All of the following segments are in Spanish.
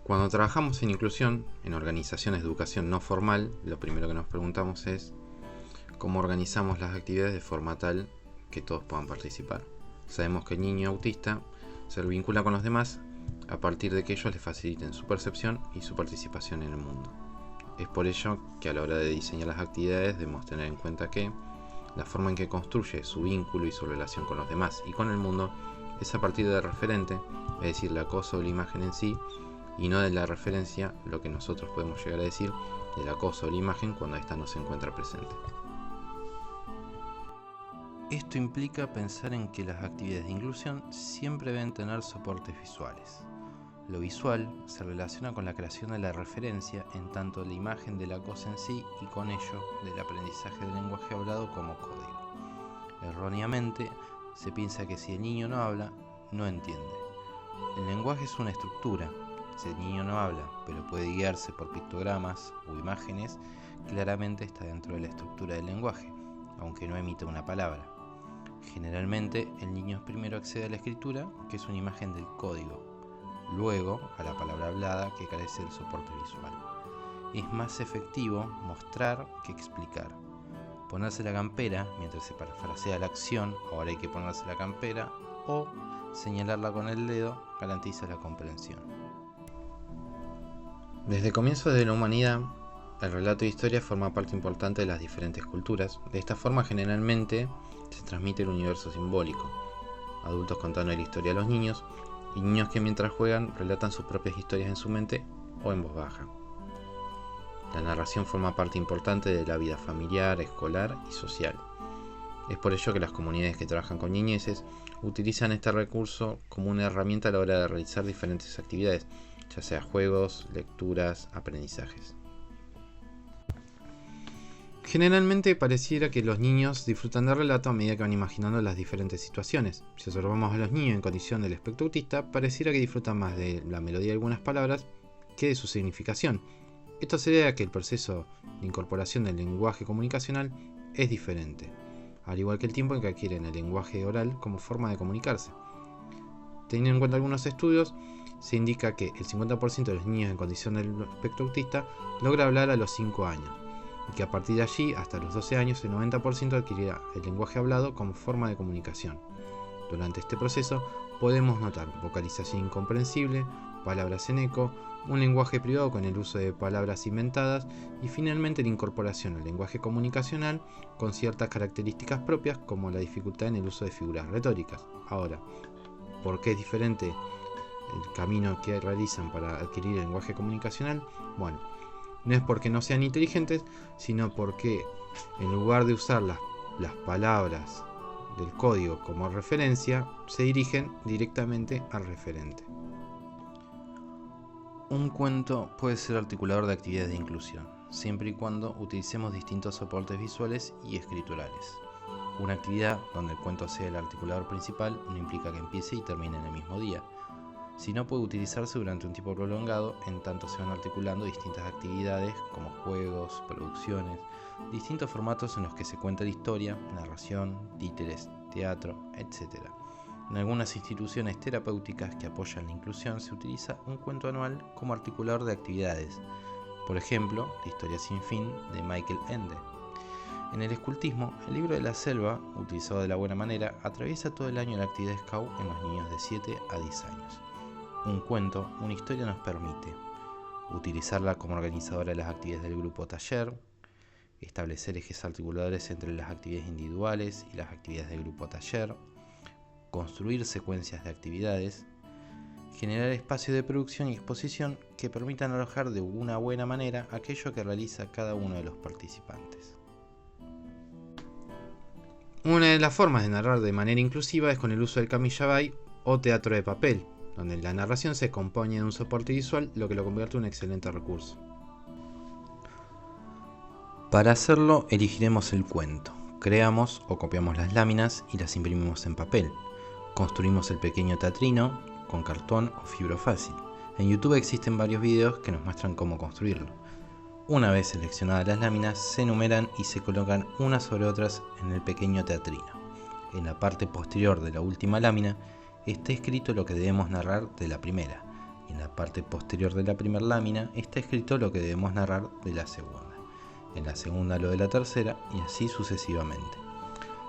Cuando trabajamos en inclusión, en organizaciones de educación no formal, lo primero que nos preguntamos es cómo organizamos las actividades de forma tal que todos puedan participar. Sabemos que el niño autista se vincula con los demás a partir de que ellos le faciliten su percepción y su participación en el mundo. Es por ello que a la hora de diseñar las actividades debemos tener en cuenta que la forma en que construye su vínculo y su relación con los demás y con el mundo es a partir del referente, es decir, la cosa o la imagen en sí, y no de la referencia, lo que nosotros podemos llegar a decir de la cosa o la imagen cuando ésta no se encuentra presente. Esto implica pensar en que las actividades de inclusión siempre deben tener soportes visuales. Lo visual se relaciona con la creación de la referencia, en tanto la imagen de la cosa en sí y con ello del aprendizaje del lenguaje hablado como código. Erróneamente se piensa que si el niño no habla, no entiende. El lenguaje es una estructura. Si el niño no habla, pero puede guiarse por pictogramas o imágenes, claramente está dentro de la estructura del lenguaje, aunque no emite una palabra. Generalmente, el niño primero accede a la escritura, que es una imagen del código, luego a la palabra hablada, que carece del soporte visual. Es más efectivo mostrar que explicar. Ponerse la campera mientras se parafrasea la acción, ahora hay que ponerse la campera, o señalarla con el dedo, garantiza la comprensión. Desde comienzos de la humanidad, el relato de historia forma parte importante de las diferentes culturas. De esta forma, generalmente, se transmite el universo simbólico. Adultos contando la historia a los niños, y niños que mientras juegan relatan sus propias historias en su mente o en voz baja. La narración forma parte importante de la vida familiar, escolar y social. Es por ello que las comunidades que trabajan con niñeces utilizan este recurso como una herramienta a la hora de realizar diferentes actividades, ya sea juegos, lecturas, aprendizajes. Generalmente pareciera que los niños disfrutan del relato a medida que van imaginando las diferentes situaciones. Si observamos a los niños en condición del espectro autista, pareciera que disfrutan más de la melodía de algunas palabras que de su significación. Esto se debe a que el proceso de incorporación del lenguaje comunicacional es diferente, al igual que el tiempo en que adquieren el lenguaje oral como forma de comunicarse. Teniendo en cuenta algunos estudios, se indica que el 50% de los niños en condición del espectro autista logra hablar a los 5 años, y que a partir de allí, hasta los 12 años, el 90% adquirirá el lenguaje hablado como forma de comunicación. Durante este proceso podemos notar vocalización incomprensible, palabras en eco, un lenguaje privado con el uso de palabras inventadas y finalmente la incorporación al lenguaje comunicacional con ciertas características propias como la dificultad en el uso de figuras retóricas. Ahora, ¿por qué es diferente el camino que realizan para adquirir el lenguaje comunicacional? Bueno, no es porque no sean inteligentes, sino porque en lugar de usar las palabras del código como referencia, se dirigen directamente al referente. Un cuento puede ser articulador de actividades de inclusión, siempre y cuando utilicemos distintos soportes visuales y escriturales. Una actividad donde el cuento sea el articulador principal no implica que empiece y termine en el mismo día, sino puede utilizarse durante un tiempo prolongado en tanto se van articulando distintas actividades como juegos, producciones, distintos formatos en los que se cuenta la historia, narración, títeres, teatro, etc. En algunas instituciones terapéuticas que apoyan la inclusión se utiliza un cuento anual como articulador de actividades, por ejemplo, La historia sin fin de Michael Ende. En el escultismo, el libro de la selva, utilizado de la buena manera, atraviesa todo el año la actividad Scout en los niños de 7 a 10 años. Un cuento, una historia nos permite utilizarla como organizadora de las actividades del grupo taller, establecer ejes articuladores entre las actividades individuales y las actividades del grupo taller, construir secuencias de actividades, generar espacios de producción y exposición que permitan alojar de una buena manera aquello que realiza cada uno de los participantes. Una de las formas de narrar de manera inclusiva es con el uso del kamiyabai o teatro de papel, donde la narración se compone de un soporte visual, lo que lo convierte en un excelente recurso. Para hacerlo, elegiremos el cuento, creamos o copiamos las láminas y las imprimimos en papel. Construimos el pequeño teatrino con cartón o fibro fácil. En YouTube existen varios videos que nos muestran cómo construirlo. Una vez seleccionadas las láminas, se enumeran y se colocan unas sobre otras en el pequeño teatrino. En la parte posterior de la última lámina está escrito lo que debemos narrar de la primera. y en la parte posterior de la primera lámina está escrito lo que debemos narrar de la segunda, en la segunda lo de la tercera y así sucesivamente,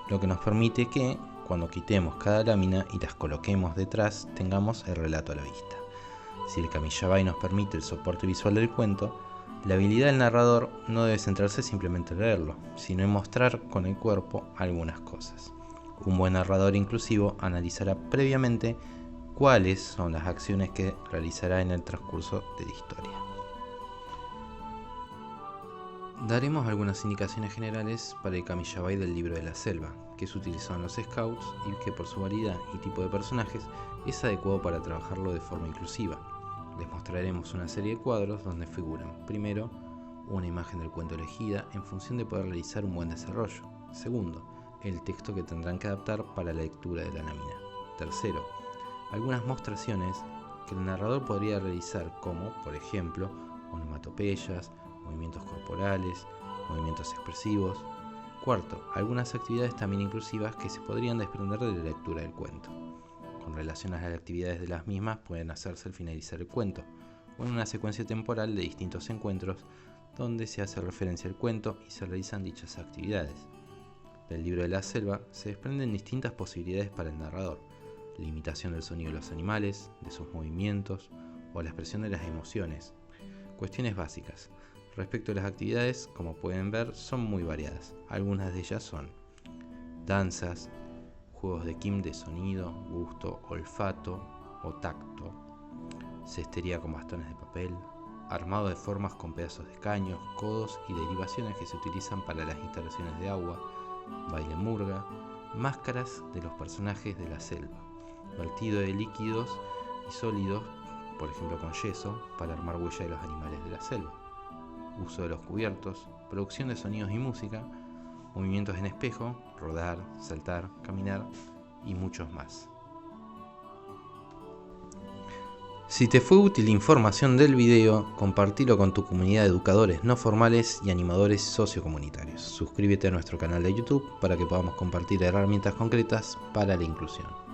lo que nos permite que cuando quitemos cada lámina y las coloquemos detrás tengamos el relato a la vista. Si el Kamiyabai nos permite el soporte visual del cuento, la habilidad del narrador no debe centrarse simplemente en leerlo, sino en mostrar con el cuerpo algunas cosas. Un buen narrador inclusivo analizará previamente cuáles son las acciones que realizará en el transcurso de la historia. Daremos algunas indicaciones generales para el Kamiyabai del libro de la selva, que es utilizado en los Scouts y que por su variedad y tipo de personajes es adecuado para trabajarlo de forma inclusiva. Les mostraremos una serie de cuadros donde figuran, primero, una imagen del cuento elegida en función de poder realizar un buen desarrollo. Segundo, el texto que tendrán que adaptar para la lectura de la lámina. Tercero, algunas mostraciones que el narrador podría realizar como, por ejemplo, onomatopeyas, movimientos corporales, movimientos expresivos. Cuarto, algunas actividades también inclusivas que se podrían desprender de la lectura del cuento. Con relación a las actividades de las mismas pueden hacerse al finalizar el cuento, o en una secuencia temporal de distintos encuentros donde se hace referencia al cuento y se realizan dichas actividades. Del libro de la selva se desprenden distintas posibilidades para el narrador: la imitación del sonido de los animales, de sus movimientos o la expresión de las emociones. Cuestiones básicas. Respecto a las actividades, como pueden ver, son muy variadas. Algunas de ellas son danzas, juegos de Kim de sonido, gusto, olfato o tacto, cestería con bastones de papel, armado de formas con pedazos de caños, codos y derivaciones que se utilizan para las instalaciones de agua, baile murga, máscaras de los personajes de la selva, vertido de líquidos y sólidos, por ejemplo con yeso, para armar huella de los animales de la selva, uso de los cubiertos, producción de sonidos y música, movimientos en espejo, rodar, saltar, caminar y muchos más. Si te fue útil información del video, compartilo con tu comunidad de educadores no formales y animadores sociocomunitarios. Suscríbete a nuestro canal de YouTube para que podamos compartir herramientas concretas para la inclusión.